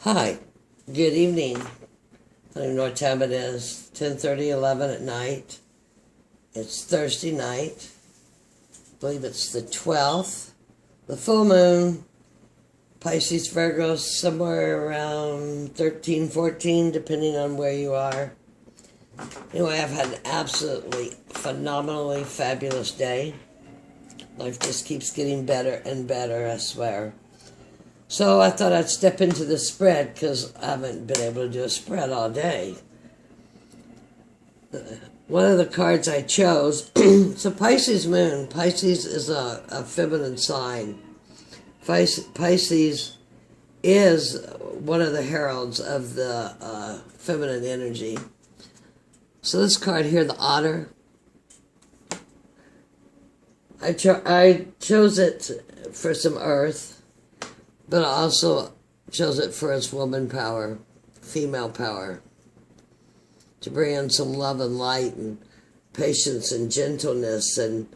Hi, good evening. I don't even know what time it is. 10:30, 11 at night. It's Thursday night. I believe it's the 12th. The full moon, Pisces, Virgo, somewhere around 13, 14, depending on where you are. Anyway, I've had an absolutely phenomenally fabulous day. Life just keeps getting better and better, I swear. So I thought I'd step into the spread because I haven't been able to do a spread all day. One of the cards I chose, it's a Pisces moon. Pisces is a feminine sign. Pisces is one of the heralds of the feminine energy. So this card here, the otter, I chose it for some earth, but I also chose it for its woman power, female power, to bring in some love and light and patience and gentleness and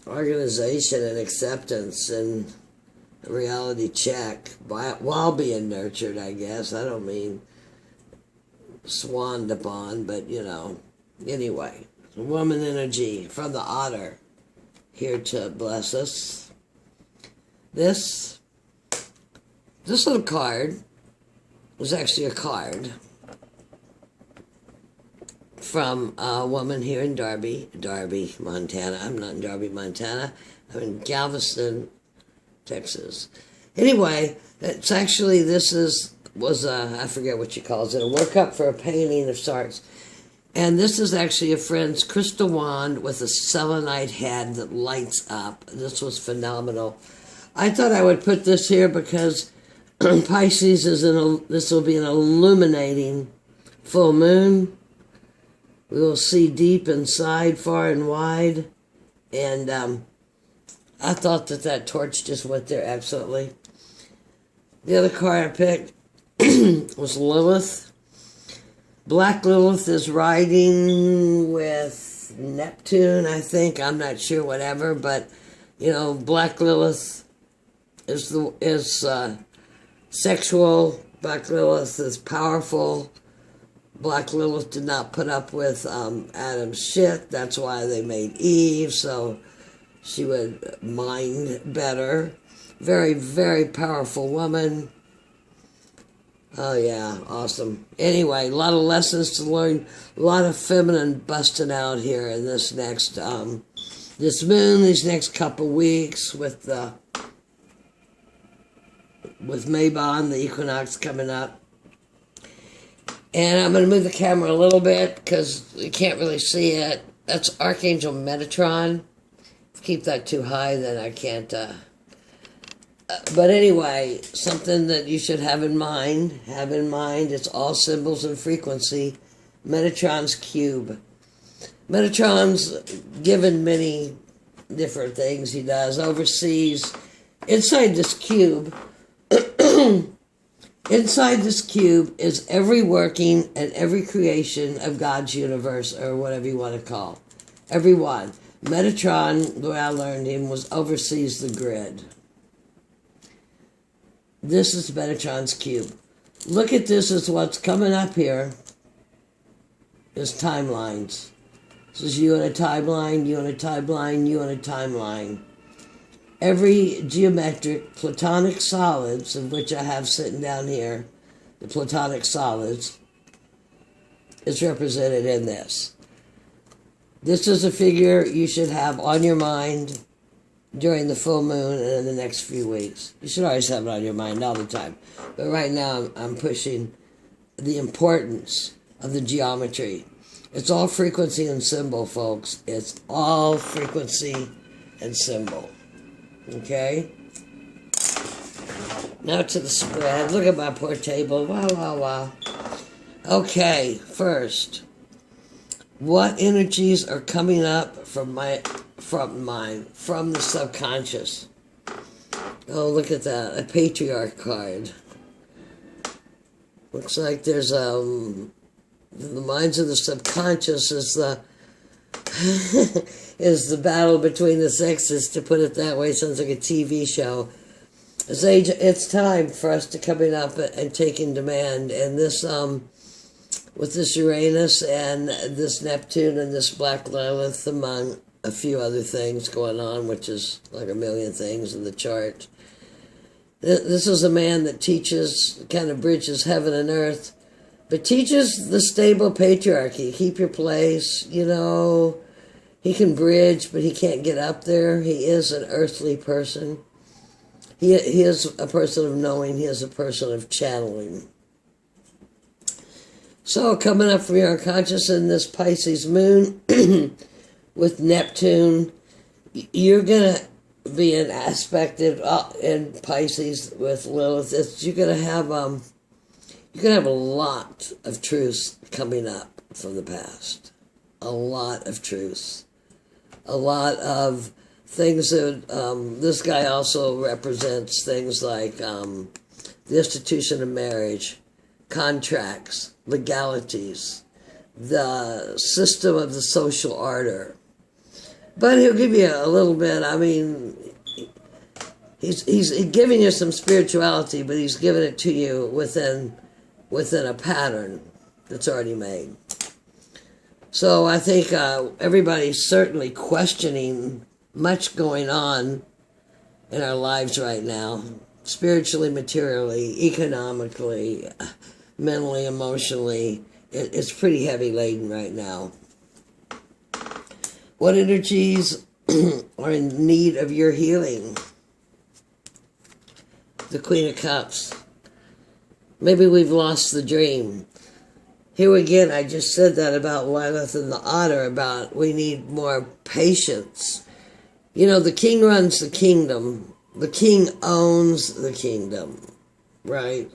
organization and acceptance and a reality check while being nurtured, I guess. I don't mean swanned upon, but, anyway. Woman energy from the otter here to bless us. This little card was actually a card from a woman here in Darby, Montana. I'm not in Darby, Montana. I'm in Galveston, Texas. Anyway, it's actually, I forget what she calls it, a workup for a painting of sorts. And this is actually a friend's crystal wand with a selenite head that lights up. This was phenomenal. I thought I would put this here because Pisces this will be an illuminating full moon. We will see deep inside, far and wide. And I thought that torch just went there absolutely. The other card I picked was Lilith. Black Lilith is riding with Neptune, I think. I'm not sure, whatever. But, Black Lilith is sexual. Black Lilith is powerful. Black Lilith did not put up with Adam's shit. That's why they made Eve, so she would mind better. Very, very powerful woman. Oh, yeah, awesome. Anyway, a lot of lessons to learn. A lot of feminine busting out here in this next, this moon, these next couple weeks with Mabon, the equinox coming up. And I'm going to move the camera a little bit because you can't really see it. That's Archangel Metatron. If I keep that too high, then I can't... But anyway, something that you should have in mind, it's all symbols and frequency. Metatron's cube. Metatron's given many different things he does, overseas. Inside this cube, is every working and every creation of God's universe, or whatever you want to call. Every one. Metatron, the way I learned him, was oversees the grid. This is Metatron's cube. Look at this as what's coming up here is timelines. This is you in a timeline, you in a timeline, you in a timeline. Every geometric platonic solids, of which I have sitting down here, the platonic solids, is represented in this. This is a figure you should have on your mind during the full moon and in the next few weeks. You should always have it on your mind all the time. But right now I'm pushing the importance of the geometry. It's all frequency and symbol, folks. It's all frequency and symbol. Okay? Now to the spread. Look at my poor table. Wow, wow, wow. Okay, first, what energies are coming up from the subconscious? Oh, look at that, a patriarch card. Looks like there's the minds of the subconscious is the is the battle between the sexes, to put it that way. Sounds like a TV show. It's time for us to coming up and taking demand. And this, with this Uranus and this Neptune and this Black Lilith, among a few other things going on, which is like a million things in the chart. This is a man that teaches, kind of bridges heaven and earth, but teaches the stable patriarchy. Keep your place, you know. He can bridge, but he can't get up there. He is an earthly person. He is a person of knowing. He is a person of channeling. So coming up from your unconscious in this Pisces moon with Neptune, you're going to be an aspect in Pisces with Lilith. You're going to have a lot of truths coming up from the past. A lot of truths. A lot of things that this guy also represents, things like the institution of marriage, contracts, legalities, the system of the social order. But he'll give you a little bit. I mean, he's giving you some spirituality, but he's giving it to you within a pattern that's already made. So I think everybody's certainly questioning much going on in our lives right now, spiritually, materially, economically, mentally, emotionally. It's pretty heavy laden right now. What energies are in need of your healing? The Queen of Cups. Maybe we've lost the dream. Here again, I just said that about Lilith and the Otter, about we need more patience. You know, the king runs the kingdom. The king owns the kingdom, right?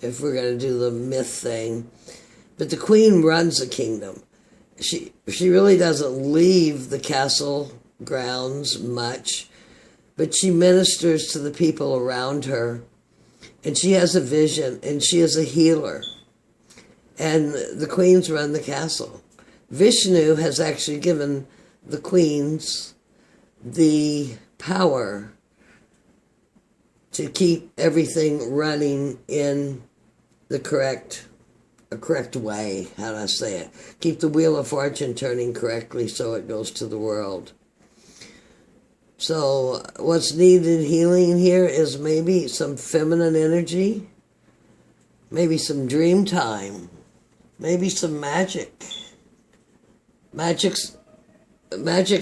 If we're going to do the myth thing. But the queen runs the kingdom. She really doesn't leave the castle grounds much, but she ministers to the people around her, and she has a vision, and she is a healer. And the queens run the castle. Vishnu has actually given the queens the power to keep everything running in the correct way. How do I say it? Keep the wheel of fortune turning correctly so it goes to the world. So what's needed healing here is maybe some feminine energy, maybe some dream time, maybe some magic. Magic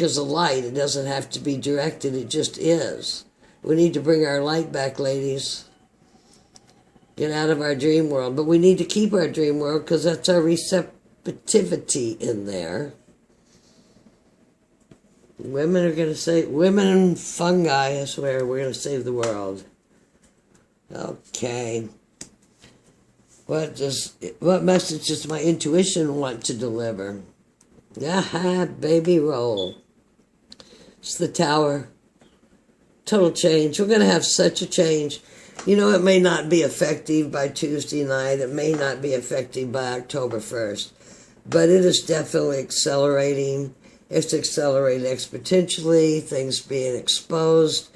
is a light. It doesn't have to be directed. It just is. We need to bring our light back, ladies. Get out of our dream world. But we need to keep our dream world because that's our receptivity in there. Women are going to say, women and fungi, I swear, we're going to save the world. Okay. What message does my intuition want to deliver? Aha, baby, roll. It's the Tower. Total change. We're going to have such a change. You know, it may not be effective by Tuesday night. It may not be effective by October 1st. But it is definitely accelerating. It's accelerating exponentially. Things being exposed.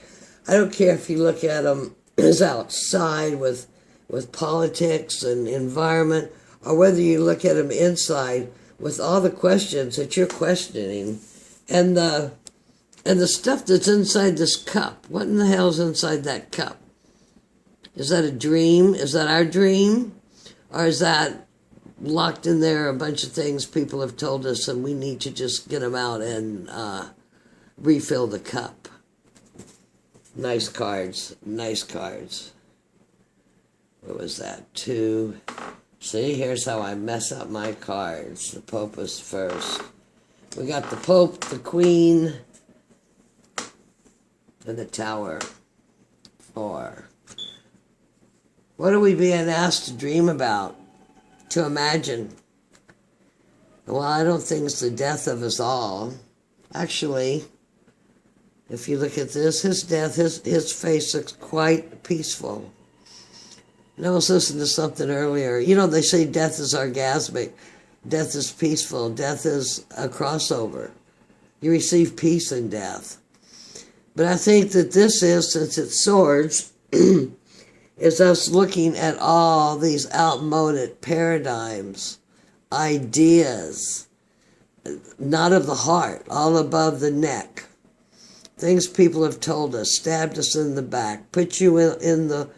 I don't care if you look at them as outside with politics and environment, or whether you look at them inside with all the questions that you're questioning, and the stuff that's inside this cup. What in the hell's inside that cup? Is that a dream? Is that our dream? Or is that locked in there a bunch of things people have told us and we need to just get them out and refill the cup? Nice cards. Nice cards. What was that? 2. See, here's how I mess up my cards. The Pope was first. We got the Pope, the Queen, and the Tower. 4. What are we being asked to dream about? To imagine? Well, I don't think it's the death of us all. Actually, if you look at this, his death, his face looks quite peaceful. And I was listening to something earlier. You know, they say death is orgasmic. Death is peaceful. Death is a crossover. You receive peace in death. But I think that this is, since it's swords, is us looking at all these outmoded paradigms, ideas, not of the heart, all above the neck. Things people have told us, stabbed us in the back, put you in the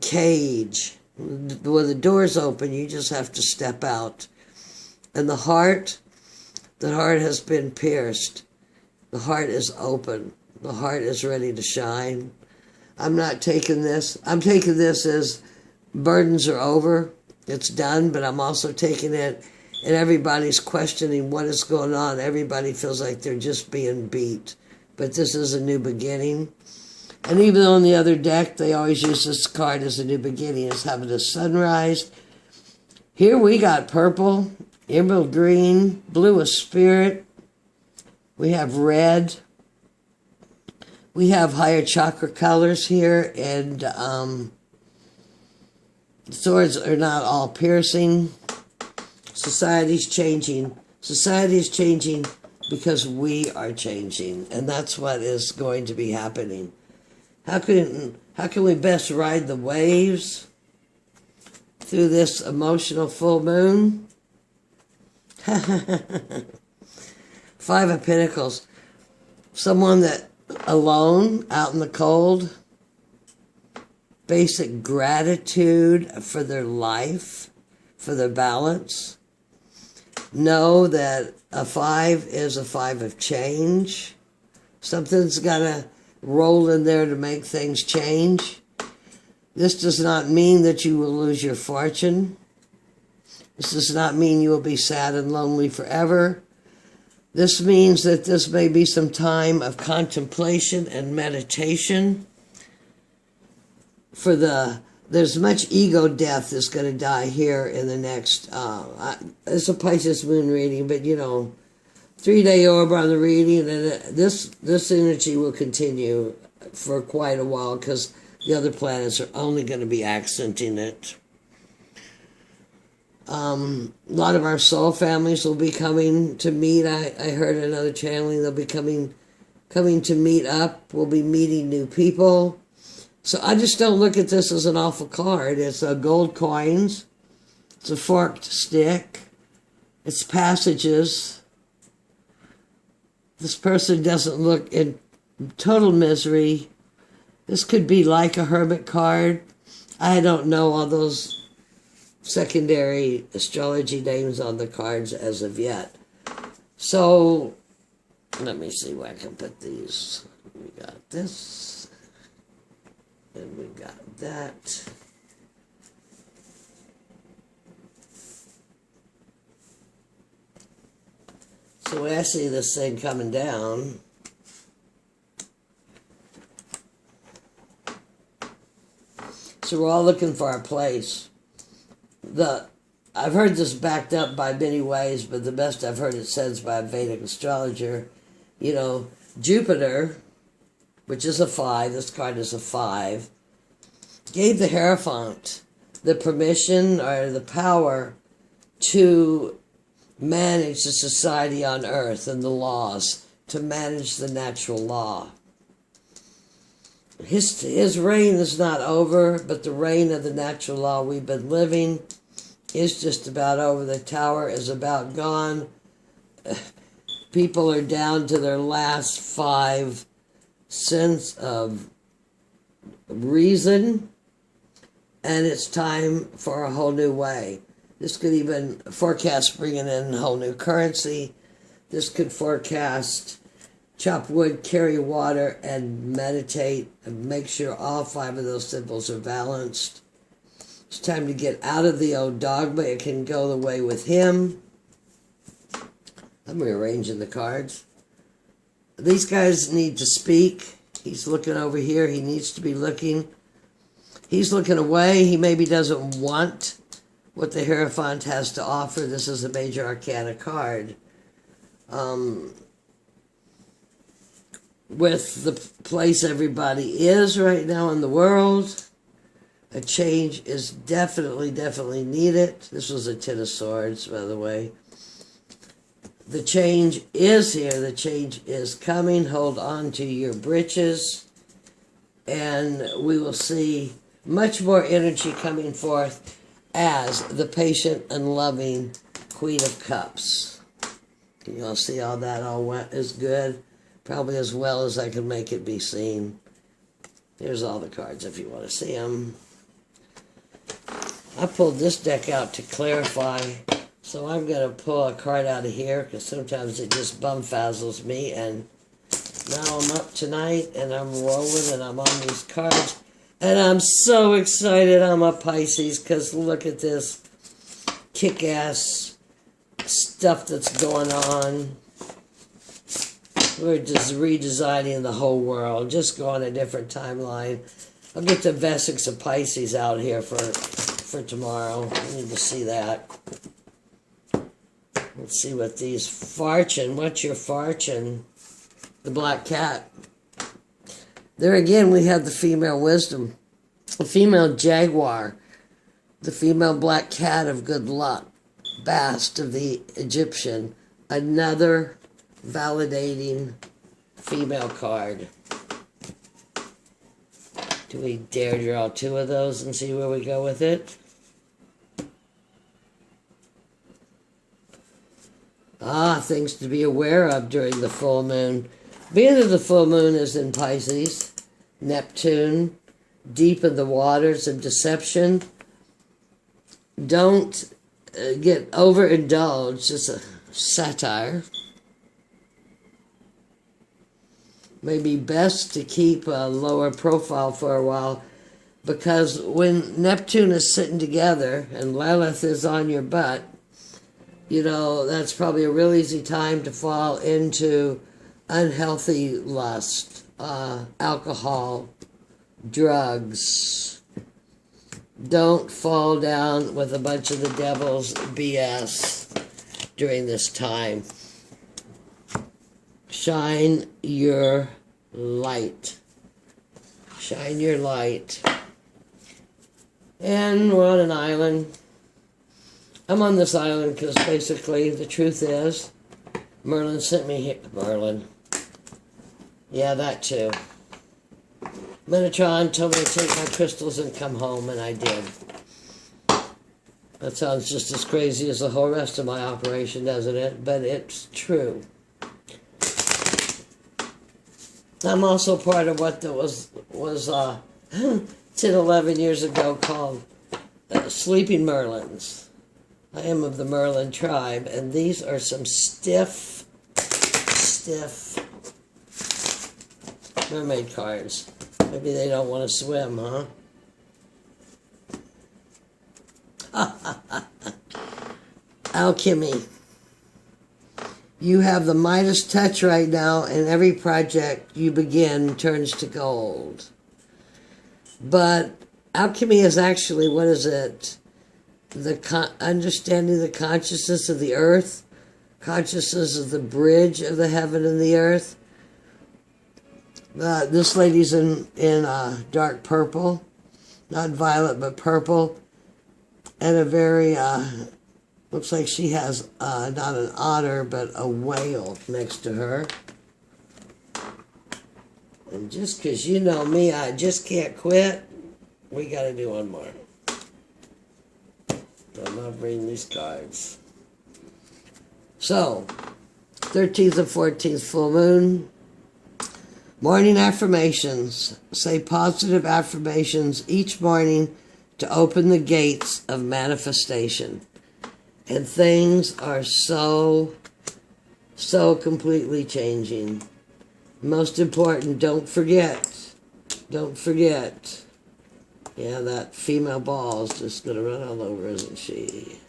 cage. When the door's open, you just have to step out. And the heart has been pierced. The heart is open. The heart is ready to shine. I'm not taking this. I'm taking this as burdens are over. It's done, but I'm also taking it, and everybody's questioning what is going on. Everybody feels like they're just being beat. But this is a new beginning. And even though on the other deck, they always use this card as a new beginning, as having a sunrise. Here we got purple, emerald green, blue of spirit. We have red. We have higher chakra colors here, and swords are not all piercing. Society's changing. Society is changing because we are changing, and that's what is going to be happening. How can we best ride the waves through this emotional full moon? 5 of Pentacles. Someone that alone, out in the cold, basic gratitude for their life, for their balance. Know that a 5 is a 5 of change. Something's got to roll in there to make things change. This does not mean that you will lose your fortune. This does not mean you will be sad and lonely forever. This means that this may be some time of contemplation and meditation. There's much ego death that's going to die here in the next, it's a Pisces moon reading, but 3-day orb on the reading, and this energy will continue for quite a while because the other planets are only going to be accenting it. A lot of our soul families will be coming to meet. I heard another channeling, they'll be coming to meet up. We'll be meeting new people. So I just don't look at this as an awful card. It's gold coins. It's a forked stick. It's passages. This person doesn't look in total misery. This could be like a hermit card. I don't know all those secondary astrology names on the cards as of yet. So, let me see where I can put these. We got this. And we got that. So when I see this thing coming down, so we're all looking for our place. I've heard this backed up by many ways, but the best I've heard it said by a Vedic astrologer. Jupiter, which is a 5, this card is a 5, gave the Hierophant the permission or the power to manage the society on earth and the laws, to manage the natural law. His reign is not over, but the reign of the natural law we've been living is just about over. The tower is about gone. People are down to their last 5 sense of reason, and it's time for a whole new way. This could even forecast bringing in a whole new currency. This could forecast chop wood, carry water, and meditate, and make sure all 5 of those symbols are balanced. It's time to get out of the old dogma. It can go the way with him. I'm rearranging the cards. These guys need to speak. He's looking over here. He needs to be looking. He's looking away. He maybe doesn't want what the Hierophant has to offer. This is a major arcana card. With the place everybody is right now in the world, a change is definitely needed. This was a 10 of Swords, by the way. The change is here. The change is coming. Hold on to your britches. and we will see much more energy coming forth as the patient and loving Queen of Cups. You'll see all that all went is good, probably as well as I can make it be seen. Here's all the cards if you want to see them. I pulled this deck out to clarify, so I'm going to pull a card out of here because sometimes it just bumfuzzles me, and now I'm up tonight and I'm rolling and I'm on these cards and I'm so excited I'm a Pisces because look at this kick-ass stuff that's going on. We're just redesigning the whole world, just going a different timeline. I'll get the Vesics of Pisces out here for tomorrow. I need to see that. Let's see what these fortune. What's your fortune? The black cat. There again, we have the female wisdom, the female jaguar, the female black cat of good luck, Bast of the Egyptian. Another validating female card. Do we dare draw two of those and see where we go with it? Things to be aware of during the full moon. Being that the full moon is in Pisces, Neptune, deep in the waters of deception. Don't get overindulged. It's a satire. Maybe best to keep a lower profile for a while, because when Neptune is sitting together and Lilith is on your butt, you know, that's probably a real easy time to fall into unhealthy lust, alcohol, drugs. Don't fall down with a bunch of the devil's BS during this time. Shine your light. Shine your light. And we're on an island. I'm on this island because basically the truth is Merlin sent me here. Merlin. Yeah, that too. Metatron told me to take my crystals and come home, and I did. That sounds just as crazy as the whole rest of my operation, doesn't it? But it's true. I'm also part of what was 10, 11 years ago called Sleeping Merlins. I am of the Merlin tribe, and these are some stiff mermaid cards. Maybe they don't want to swim, huh? Alchemy. You have the Midas touch right now, and every project you begin turns to gold. But alchemy is actually, what is it? Understanding the consciousness of the earth, consciousness of the bridge of the heaven and the earth. This lady's in dark purple, not violet, but purple, and a very, looks like she has not an otter, but a whale next to her. And just because you know me, I just can't quit, we got to do one more. I'm not reading these cards. So, 13th and 14th full moon. Morning affirmations. Say positive affirmations each morning to open the gates of manifestation. And things are so completely changing. Most important, don't forget. Don't forget. Yeah, that female ball is just going to run all over, isn't she?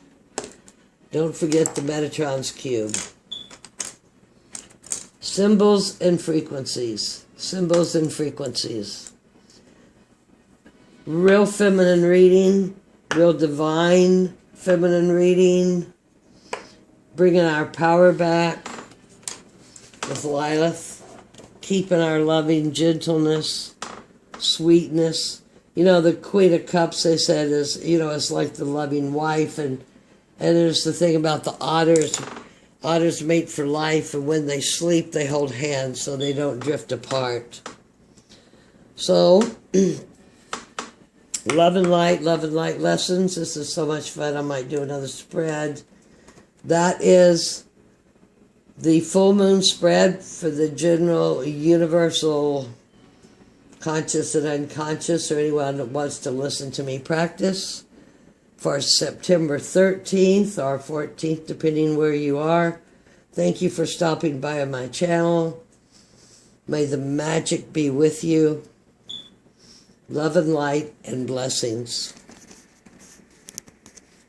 Don't forget the Metatron's cube. Symbols and frequencies. Symbols and frequencies. Real feminine reading. Real divine feminine reading. Bringing our power back with Lilith. Keeping our loving gentleness, sweetness. You know, the Queen of Cups, they said, is, you know, it's like the loving wife. And there's the thing about the otters. Otters mate for life, and when they sleep, they hold hands so they don't drift apart. So, love and light lessons. This is so much fun. I might do another spread. That is the full moon spread for the general universal conscious and unconscious, or anyone that wants to listen to me practice, for September 13th or 14th, depending where you are. Thank you for stopping by on my channel. May the magic be with you. Love and light and blessings.